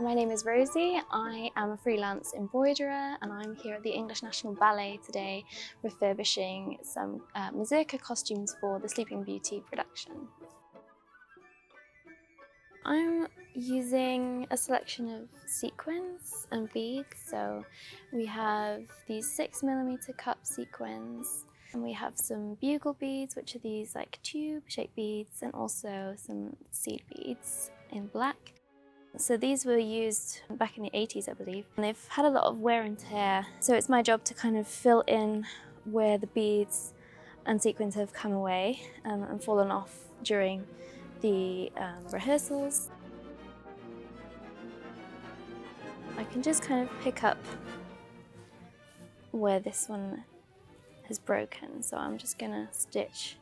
My name is Rosie. I am a freelance embroiderer and I'm here at the English National Ballet today refurbishing some 𝗦𝗧𝗧𝗘𝗗 costumes for the Sleeping Beauty production. I'm using a selection of sequins and beads. So we have these 6mm cup sequins, and we have some bugle beads, which are these like tube-shaped beads, and also some seed beads in black. So these were used back in the 80s, I believe, and they've had a lot of wear and tear. So it's my job to kind of fill in where the beads and sequins have come away and fallen off during the rehearsals. I can just kind of pick up where this one has broken. So I'm just gonna stitch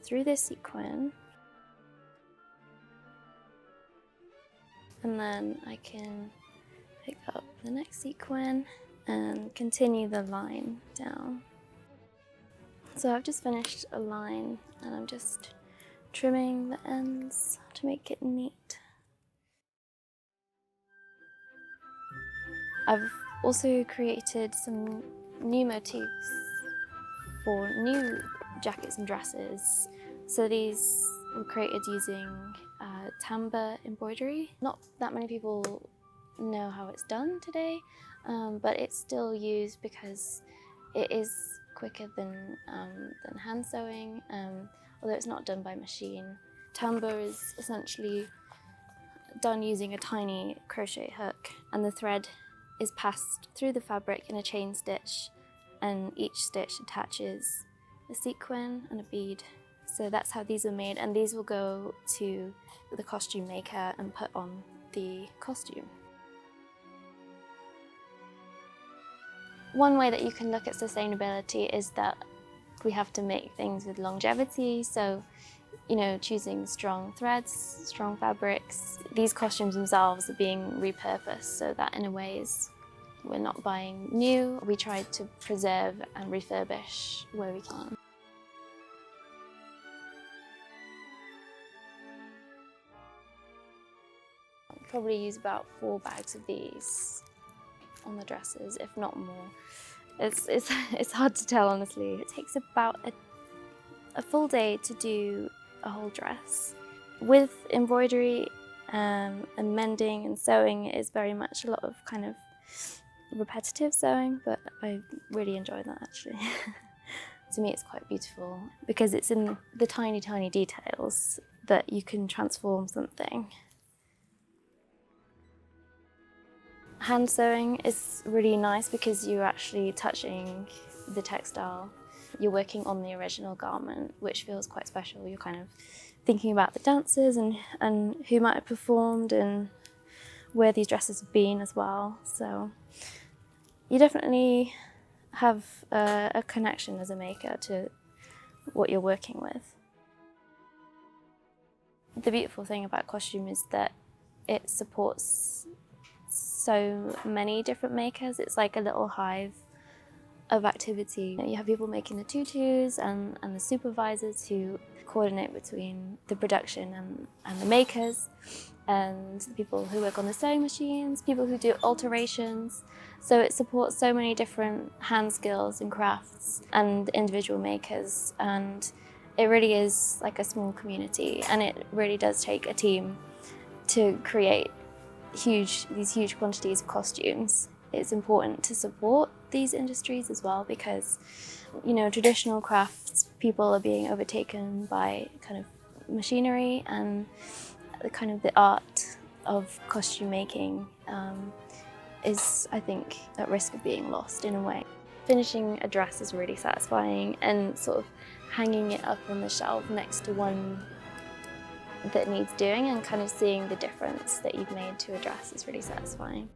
through this sequin. And then I can pick up the next sequin and continue the line down. So I've just finished a line and I'm just trimming the ends to make it neat. I've also created some new motifs for new jackets and dresses. So these were created using 𝗬𝗓𝗡 embroidery. Not that many people know how it's done today, but it's still used because it is quicker than hand sewing, although it's not done by machine. 𝗬𝗓𝗡 is essentially done using a tiny crochet hook, and the thread is passed through the fabric in a chain stitch, and each stitch attaches a sequin and a bead. So that's how these are made, and these will go to the costume maker and put on the costume. One way that you can look at sustainability is that we have to make things with longevity. So, choosing strong threads, strong fabrics. These costumes themselves are being repurposed, so that in a way we're not buying new. We try to preserve and refurbish where we can. I'll probably use about 4 bags of these on the dresses, if not more. It's hard to tell, honestly. It takes about a full day to do a whole dress. With embroidery and mending and sewing, it is very much a lot of kind of repetitive sewing, but I really enjoy that actually. To me it's quite beautiful because it's in the tiny, tiny details that you can transform something. Hand sewing is really nice because you're actually touching the textile. You're working on the original garment, which feels quite special. You're kind of thinking about the dancers and who might have performed and where these dresses have been as well. So you definitely have a connection as a maker to what you're working with. The beautiful thing about costume is that it supports so many different makers. It's like a little hive of activity. You have people making the tutus and the supervisors who coordinate between the production and the makers, and the people who work on the sewing machines, people who do alterations. So it supports so many different hand skills and crafts and individual makers, and it really is like a small community, and it really does take a team to create these huge quantities of costumes. It's important to support these industries as well because, traditional crafts, people are being overtaken by kind of machinery, and the art of costume making is, I think, at risk of being lost in a way. Finishing a dress is really satisfying, and sort of hanging it up on the shelf next to one that needs doing and kind of seeing the difference that you've made to a dress is really satisfying.